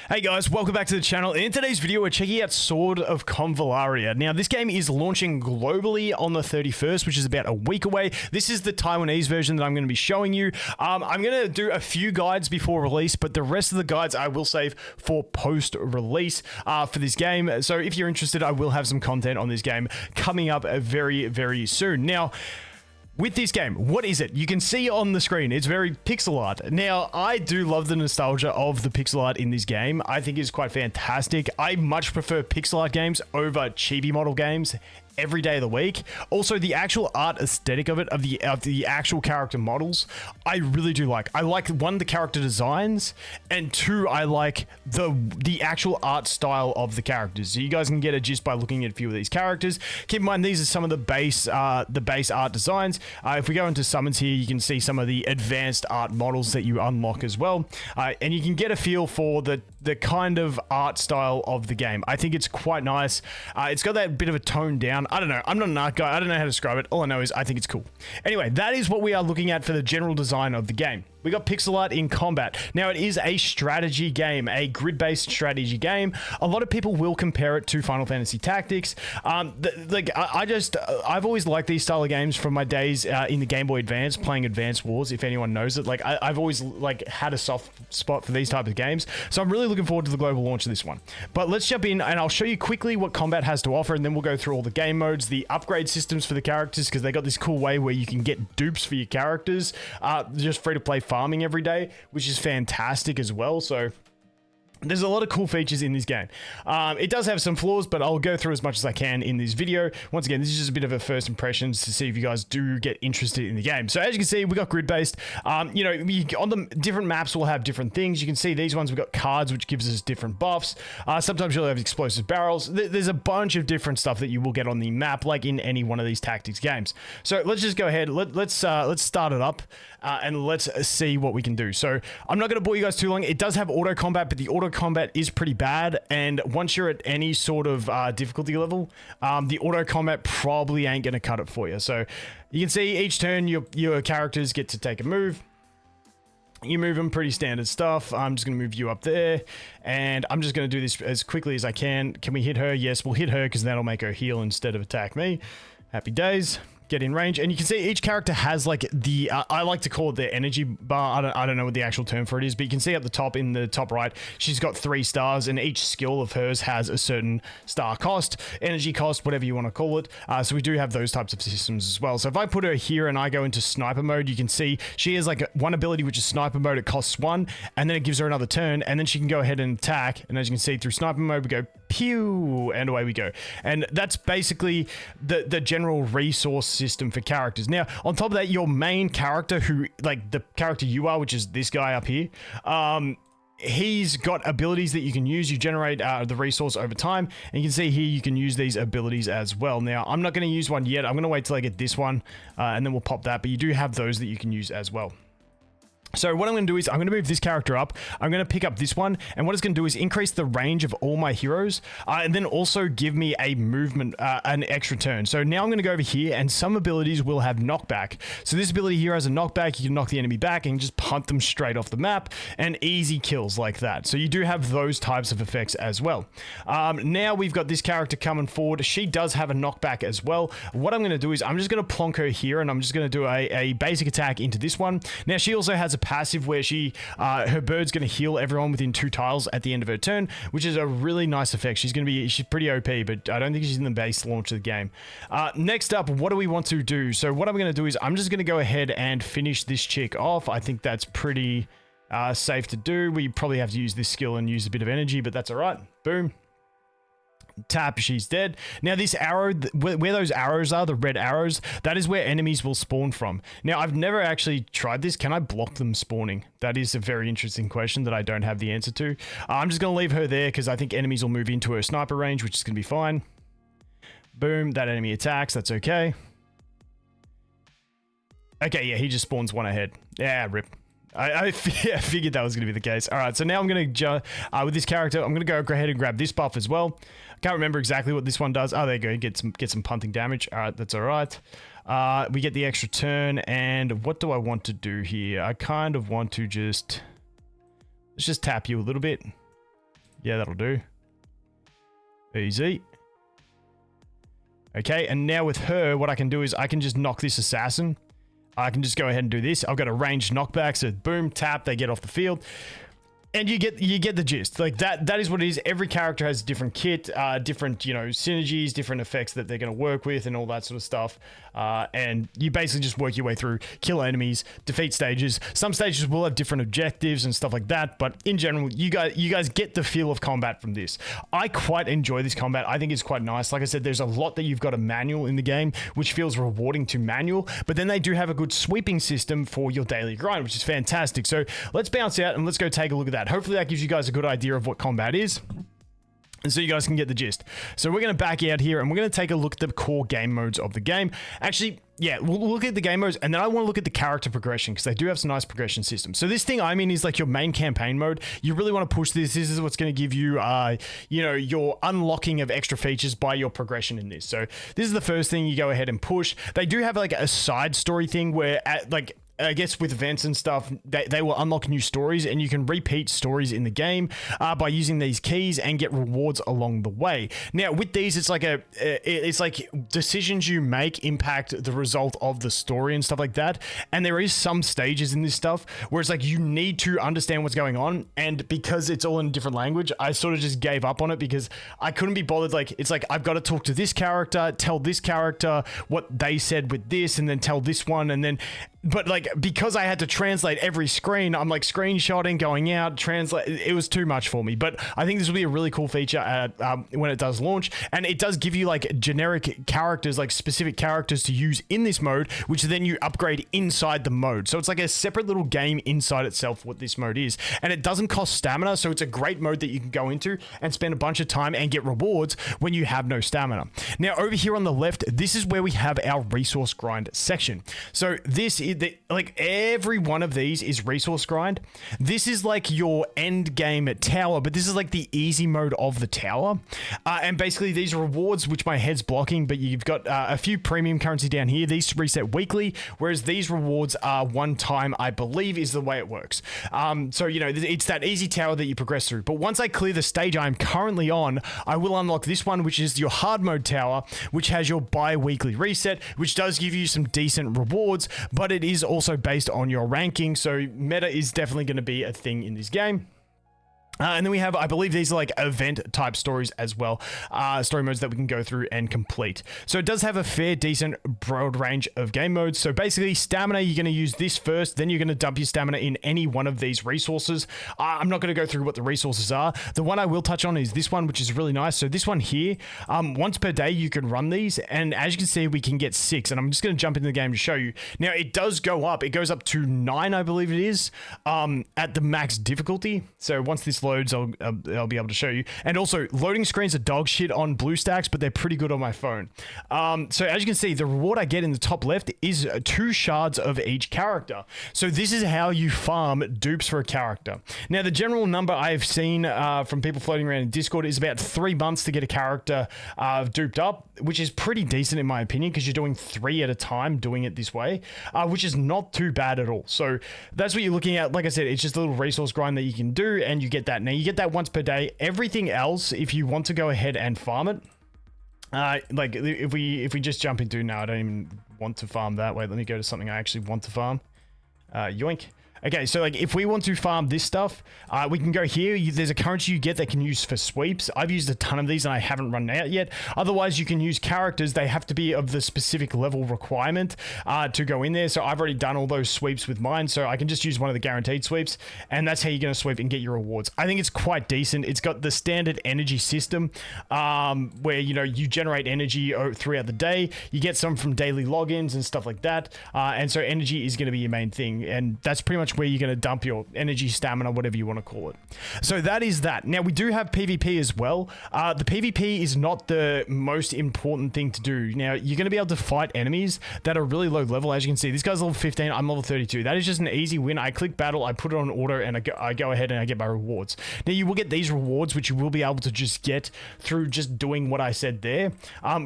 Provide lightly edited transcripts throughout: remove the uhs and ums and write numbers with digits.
Hey guys, welcome back to the channel. In today's video, we're checking out Sword of Convallaria. Now, this game is launching globally on the 31st, which is about a week away. This is the Taiwanese version that I'm going to be showing you. I'm going to do a few guides before release, but the rest of the guides I will save for post-release for this game. So if you're interested, I will have some content on this game coming up very, very soon. Now, with this game, what is it? You can see on the screen, it's very pixel art. Now, I do love the nostalgia of the pixel art in this game. I think it's quite fantastic. I much prefer pixel art games over chibi model games every day of the week. Also, the actual art aesthetic of it, of the actual character models, I really do like. I like, one, the character designs, and two, I like the actual art style of the characters. So you guys can get a gist by looking at a few of these characters. Keep in mind, these are some of the base art designs. If we go into summons here, you can see some of the advanced art models that you unlock as well. And you can get a feel for the kind of art style of the game. I think it's quite nice. It's got that bit of a toned down. I don't know. I'm not an art guy. I don't know how to describe it. All I know is I think it's cool. Anyway, that is what we are looking at for the general design of the game. We got pixel art in combat. Now, it is a strategy game, a grid-based strategy game. A lot of people will compare it to Final Fantasy Tactics. I've always liked these style of games from my days in the Game Boy Advance, playing Advance Wars, if anyone knows it. I've always had a soft spot for these type of games. So I'm really looking forward to the global launch of this one. But let's jump in and I'll show you quickly what combat has to offer, and then we'll go through all the game modes, the upgrade systems for the characters, because they got this cool way where you can get dupes for your characters, just free to play farming every day, which is fantastic as well. So there's a lot of cool features in this game. It does have some flaws, but I'll go through as much as I can in this video. Once again, this is just a bit of a first impressions to see if you guys do get interested in the game. So as you can see, we got grid-based. On the different maps, we'll have different things. You can see these ones, we've got cards, which gives us different buffs. Sometimes you'll have explosive barrels. There's a bunch of different stuff that you will get on the map, like in any one of these tactics games. So let's just go ahead. Let's start it up and let's see what we can do. So I'm not going to bore you guys too long. It does have auto combat, but the auto combat is pretty bad, and once you're at any sort of difficulty level, the auto combat probably ain't gonna cut it for you. So you can see each turn your characters get to take a move. You move them, pretty standard stuff. I'm just gonna move you up there, and I'm just gonna do this as quickly as I can. Can we hit her? Yes, we'll hit her because that'll make her heal instead of attack me. Happy days. Get in range, and you can see each character has like the I like to call it the energy bar. I don't know what the actual term for it is, but you can see at the top, in the top right, she's got 3 stars, and each skill of hers has a certain star cost, energy cost, whatever you want to call it. So we do have those types of systems as well. So if I put her here and I go into sniper mode, you can see she has like one ability which is sniper mode. It costs 1, and then it gives her another turn, and then she can go ahead and attack. And as you can see, through sniper mode, we go pew, and away we go. And that's basically the general resource system for characters. Now, on top of that, your main character, who, like the character you are, which is this guy up here, he's got abilities that you can use. You generate the resource over time, and you can see here you can use these abilities as well. Now, I'm not going to use one yet. I'm going to wait till I get this one, and then we'll pop that, but you do have those that you can use as well. So what I'm going to do is I'm going to move this character up. I'm going to pick up this one, and what it's going to do is increase the range of all my heroes, and then also give me a movement, an extra turn. So now I'm going to go over here, and some abilities will have knockback. So this ability here has a knockback. You can knock the enemy back and just punt them straight off the map, and easy kills like that. So you do have those types of effects as well. Now we've got this character coming forward. She does have a knockback as well. What I'm going to do is I'm just going to plonk her here, and I'm just going to do a basic attack into this one. Now she also has a passive where she her bird's going to heal everyone within 2 tiles at the end of her turn, which is a really nice effect. She's pretty OP, but I don't think she's in the base launch of the game. Next up, what do we want to do? So what I'm going to do is I'm just going to go ahead and finish this chick off. I think that's pretty safe to do. We probably have to use this skill and use a bit of energy, but that's all right. Boom. Tap, she's dead. Now this arrow, where those arrows are, the red arrows, that is where enemies will spawn from. Now I've never actually tried this. Can I block them spawning? That is a very interesting question that I don't have the answer to. I'm just going to leave her there because I think enemies will move into her sniper range, which is going to be fine. Boom, that enemy attacks, that's okay. Okay, yeah, he just spawns one ahead. Yeah, rip. I figured that was going to be the case. All right, so now I'm going to, with this character, I'm going to go ahead and grab this buff as well. I can't remember exactly what this one does. Oh, there you go. Get some punting damage. All right, that's all right. We get the extra turn, and what do I want to do here? I kind of want to let's just tap you a little bit. Yeah, that'll do. Easy. Okay, and now with her, what I can do is I can just knock this assassin. I can just go ahead and do this. I've got a ranged knockback, so boom, tap, they get off the field. And you get the gist. Like that is what it is. Every character has a different kit, different, you know, synergies, different effects that they're going to work with and all that sort of stuff. And you basically just work your way through, kill enemies, defeat stages. Some stages will have different objectives and stuff like that, but in general, you guys get the feel of combat from this. I quite enjoy this combat. I think it's quite nice. Like I said, there's a lot that you've got a manual in the game, which feels rewarding to manual, but then they do have a good sweeping system for your daily grind, which is fantastic. So let's bounce out and let's go take a look at that. Hopefully that gives you guys a good idea of what combat is, and so you guys can get the gist. So we're going to back out here and we're going to take a look at the core game modes of the game. Actually, yeah, we'll look at the game modes, and then I want to look at the character progression because they do have some nice progression systems. So this thing, I mean, is like your main campaign mode. You really want to push this. This is what's going to give you, you know, your unlocking of extra features by your progression in this. So this is the first thing you go ahead and push. They do have like a side story thing where like, I guess with events and stuff, they will unlock new stories, and you can repeat stories in the game by using these keys and get rewards along the way. Now, with these, it's like decisions you make impact the result of the story and stuff like that. And there is some stages in this stuff where it's like you need to understand what's going on, and because it's all in a different language, I sort of just gave up on it because I couldn't be bothered. Like, it's like I've got to talk to this character, tell this character what they said with this, and then tell this one, and then. But like, because I had to translate every screen, I'm like screenshotting, going out, translate. It was too much for me. But I think this will be a really cool feature when it does launch. And it does give you like generic characters, like specific characters to use in this mode, which then you upgrade inside the mode. So it's like a separate little game inside itself, what this mode is. And it doesn't cost stamina. So it's a great mode that you can go into and spend a bunch of time and get rewards when you have no stamina. Now, over here on the left, this is where we have our resource grind section. So this is like every one of these is resource grind. This is like your end game tower, but this is like the easy mode of the tower. And basically these rewards, which my head's blocking, but you've got a few premium currency down here. These reset weekly, whereas these rewards are one time, I believe is the way it works. So, you know, it's that easy tower that you progress through. But once I clear the stage I'm currently on, I will unlock this one, which is your hard mode tower, which has your bi-weekly reset, which does give you some decent rewards, but it is also based on your ranking, so meta is definitely going to be a thing in this game. And then we have, I believe these are like event type stories as well, story modes that we can go through and complete. So it does have a fair, decent, broad range of game modes. So basically stamina, you're going to use this first, then you're going to dump your stamina in any one of these resources. I'm not going to go through what the resources are. The one I will touch on is this one, which is really nice. So this one here, once per day you can run these, and as you can see, we can get 6, and I'm just going to jump into the game to show you. Now it does go up. It goes up to 9, I believe it is, at the max difficulty. So once this loads, I'll be able to show you. And also, loading screens are dog shit on BlueStacks, but they're pretty good on my phone. So as you can see, the reward I get in the top left is 2 shards of each character. So this is how you farm dupes for a character. Now, the general number I've seen from people floating around in Discord is about 3 months to get a character duped up, which is pretty decent in my opinion, because you're doing 3 at a time doing it this way, which is not too bad at all. So that's what you're looking at. Like I said, it's just a little resource grind that you can do, and you get that. Now, you get that once per day. Everything else, if you want to go ahead and farm it, like if we just jump into, no, I don't even want to farm that. Wait, let me go to something I actually want to farm. Yoink. Okay, so like if we want to farm this stuff, we can go here. There's a currency you get that can use for sweeps. I've used a ton of these and I haven't run out yet. Otherwise, you can use characters. They have to be of the specific level requirement to go in there. So I've already done all those sweeps with mine, so I can just use one of the guaranteed sweeps, and that's how you're going to sweep and get your rewards. I think it's quite decent. It's got the standard energy system where, you know, you generate energy throughout the day. You get some from daily logins and stuff like that. And so energy is going to be your main thing, and that's pretty much where you're going to dump your energy, stamina, whatever you want to call it. So that is that. Now, we do have PvP as well. The PvP is not the most important thing to do. Now, you're going to be able to fight enemies that are really low level. As you can see, this guy's level 15, I'm level 32. That is just an easy win. I click battle, I put it on auto, and I go ahead and I get my rewards. Now, you will get these rewards, which you will be able to just get through just doing what I said there.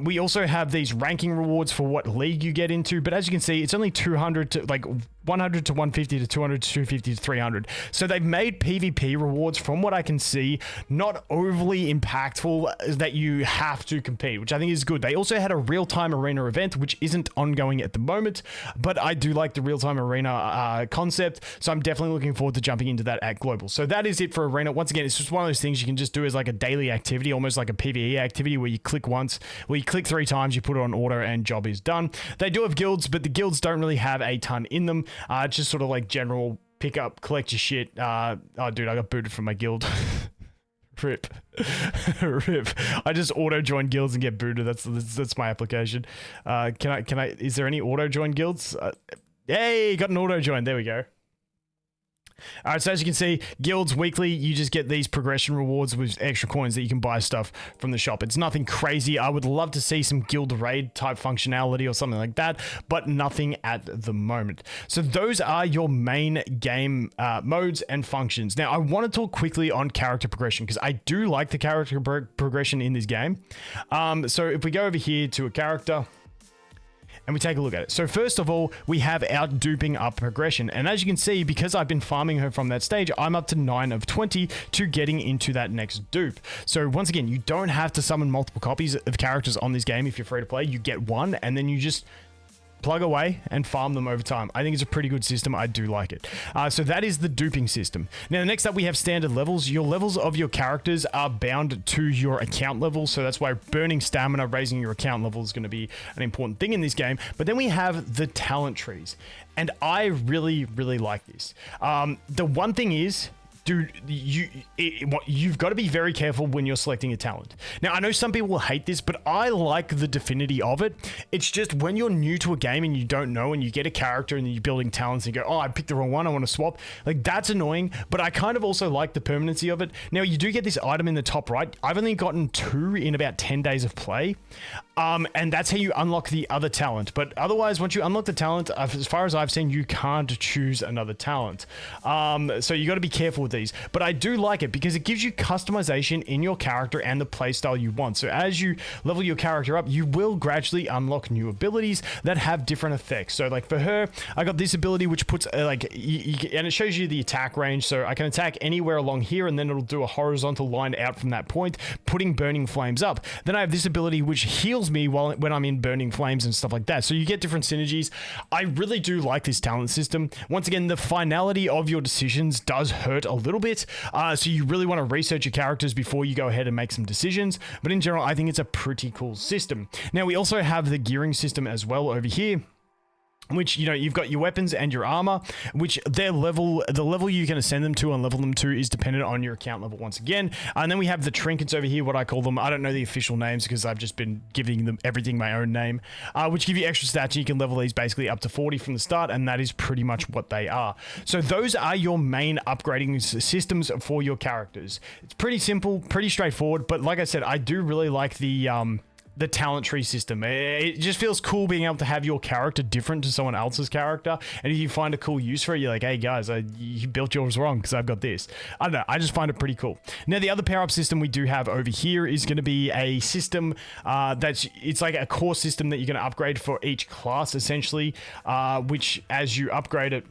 We also have these ranking rewards for what league you get into, but as you can see, it's only 200 to like 100 to 150 to 200 200 to 250 to 300. So they've made PvP rewards, from what I can see, not overly impactful that you have to compete, which I think is good. They also had a real-time arena event, which isn't ongoing at the moment, but I do like the real-time arena concept, so I'm definitely looking forward to jumping into that at Global. So that is it for arena. Once again, it's just one of those things you can just do as like a daily activity, almost like a PvE activity, where you click once, where you click 3 times, you put it on auto, and job is done. They do have guilds, but the guilds don't really have a ton in them. It's just sort of like general pick up, collect your shit. Oh, dude, I got booted from my guild. Rip. Rip. I just auto join guilds and get booted. That's my application. Can I? Is there any auto join guilds? Yay! Got an auto join. There we go. All right, so as you can see, guilds weekly, you just get these progression rewards with extra coins that you can buy stuff from the shop. It's nothing crazy. I would love to see some guild raid type functionality or something like that, but nothing at the moment. So those are your main game modes and functions. Now, I want to talk quickly on character progression, because I do like the character progression in this game. So if we go over here to a character, and we take a look at it. So first of all, we have our duping up progression. And as you can see, because I've been farming her from that stage, I'm up to 9 of 20 to getting into that next dupe. So once again, you don't have to summon multiple copies of characters on this game if you're free to play. You get one, and then you just plug away and farm them over time. I think it's a pretty good system. I do like it. So that is the duping system. Now, next up, we have standard levels. Your levels of your characters are bound to your account level. So that's why burning stamina, raising your account level is going to be an important thing in this game. But then we have the talent trees. And I really, really like this. The one thing is, dude, you've got to be very careful when you're selecting a talent. Now, I know some people will hate this, but I like the definitivity of it. It's just when you're new to a game and you don't know, and you get a character and you're building talents and you go, oh, I picked the wrong one, I want to swap. Like, that's annoying, but I kind of also like the permanency of it. Now, you do get this item in the top right. I've only gotten 2 in about 10 days of play. And that's how you unlock the other talent. But otherwise, once you unlock the talent, as far as I've seen, you can't choose another talent. So you got to be careful with these. But I do like it because it gives you customization in your character and the playstyle you want. So as you level your character up, you will gradually unlock new abilities that have different effects. So like for her, I got this ability which puts and it shows you the attack range. So I can attack anywhere along here, and then it'll do a horizontal line out from that point, putting burning flames up. Then I have this ability which heals me when I'm in burning flames and stuff like that. So you get different synergies. I really do like this talent system. Once again, the finality of your decisions does hurt a little bit. So you really want to research your characters before you go ahead and make some decisions. But in general, I think it's a pretty cool system. Now, we also have the gearing system as well over here, which, you know, you've got your weapons and your armor, which the level you can ascend them to and level them to is dependent on your account level once again. And then we have the trinkets over here, what I call them. I don't know the official names because I've just been giving them everything my own name, which give you extra stats. You can level these basically up to 40 from the start, and that is pretty much what they are. So those are your main upgrading systems for your characters. It's pretty simple, pretty straightforward, but like I said, I do really like the talent tree system. It just feels cool being able to have your character different to someone else's character. And if you find a cool use for it, you're like, hey guys, you built yours wrong because I've got this. I don't know. I just find it pretty cool. Now, the other power up system we do have over here is going to be a system it's like a core system that you're going to upgrade for each class essentially, which as you upgrade it,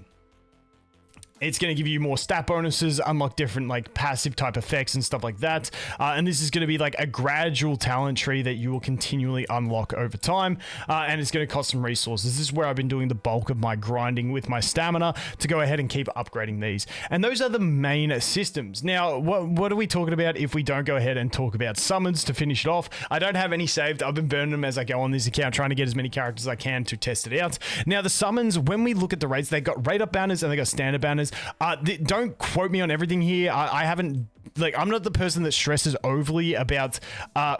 it's going to give you more stat bonuses, unlock different like passive type effects and stuff like that. And this is going to be like a gradual talent tree that you will continually unlock over time. And it's going to cost some resources. This is where I've been doing the bulk of my grinding with my stamina to go ahead and keep upgrading these. And those are the main systems. Now, what are we talking about if we don't go ahead and talk about summons to finish it off? I don't have any saved. I've been burning them as I go on this account, trying to get as many characters as I can to test it out. Now, the summons, when we look at the rates, they've got rate up banners and they got standard banners. Don't quote me on everything here. I haven't, like, I'm not the person that stresses overly about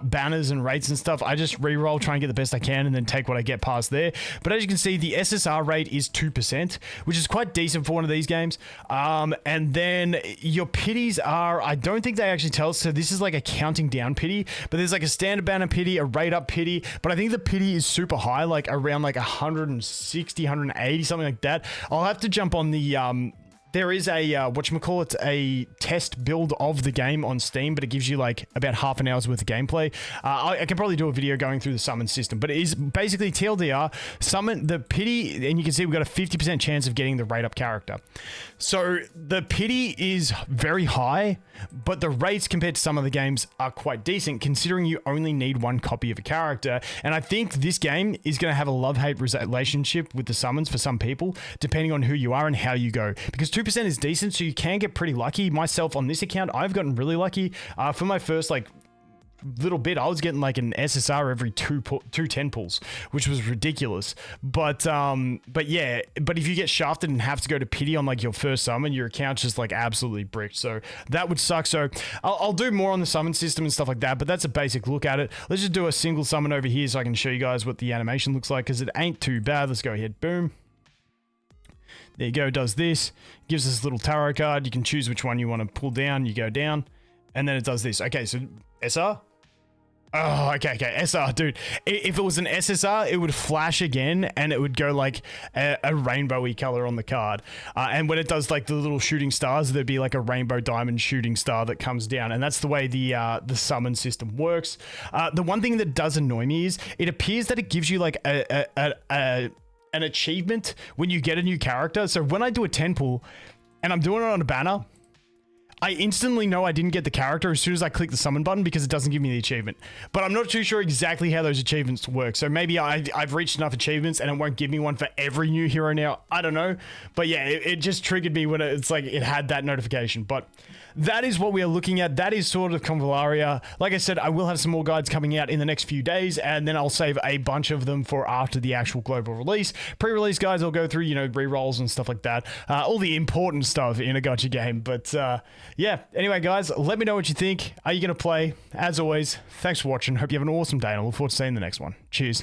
banners and rates and stuff. I just reroll, try and get the best I can, and then take what I get past there. But as you can see, the SSR rate is 2%, which is quite decent for one of these games. And then your pities are, I don't think they actually tell us. So this is like a counting down pity, but there's like a standard banner pity, a rate up pity. But I think the pity is super high, like around like 160, 180, something like that. I'll have to jump on the there is a whatchamacallit, a test build of the game on Steam, but it gives you like about half an hour's worth of gameplay. I can probably do a video going through the summon system, but it is basically TLDR, summon the pity, and you can see we've got a 50% chance of getting the rate up character. So the pity is very high, but the rates compared to some of the games are quite decent, considering you only need one copy of a character. And I think this game is going to have a love-hate relationship with the summons for some people, depending on who you are and how you go. Because 2% is decent, so you can get pretty lucky. Myself, on this account, I've gotten really lucky. For my first, like, little bit, I was getting like an SSR every two 10 pulls, which was ridiculous. But yeah, but if you get shafted and have to go to pity on like your first summon, your account's just like absolutely bricked. So that would suck. So I'll do more on the summon system and stuff like that, but that's a basic look at it. Let's just do a single summon over here so I can show you guys what the animation looks like, because it ain't too bad. Let's go ahead. Boom. There you go, does this. Gives us a little tarot card. You can choose which one you want to pull down. You go down, and then it does this. Okay, so SR? Oh, okay, SR, dude. If it was an SSR, it would flash again, and it would go like a rainbowy color on the card. And when it does like the little shooting stars, there'd be like a rainbow diamond shooting star that comes down, and that's the way the summon system works. The one thing that does annoy me is it appears that it gives you like an achievement when you get a new character. So when I do a 10 pull and I'm doing it on a banner, I instantly know I didn't get the character as soon as I click the summon button, because it doesn't give me the achievement. But I'm not too sure exactly how those achievements work. So maybe I've reached enough achievements and it won't give me one for every new hero now. I don't know. But yeah, it just triggered me when it's like it had that notification. But that is what we are looking at. That is sort of Convallaria. Like I said, I will have some more guides coming out in the next few days, and then I'll save a bunch of them for after the actual global release. Pre-release guides, I'll go through, you know, re-rolls and stuff like that. All the important stuff in a gacha game. But yeah, anyway, guys, let me know what you think. Are you going to play? As always, thanks for watching. Hope you have an awesome day, and I look forward to seeing the next one. Cheers.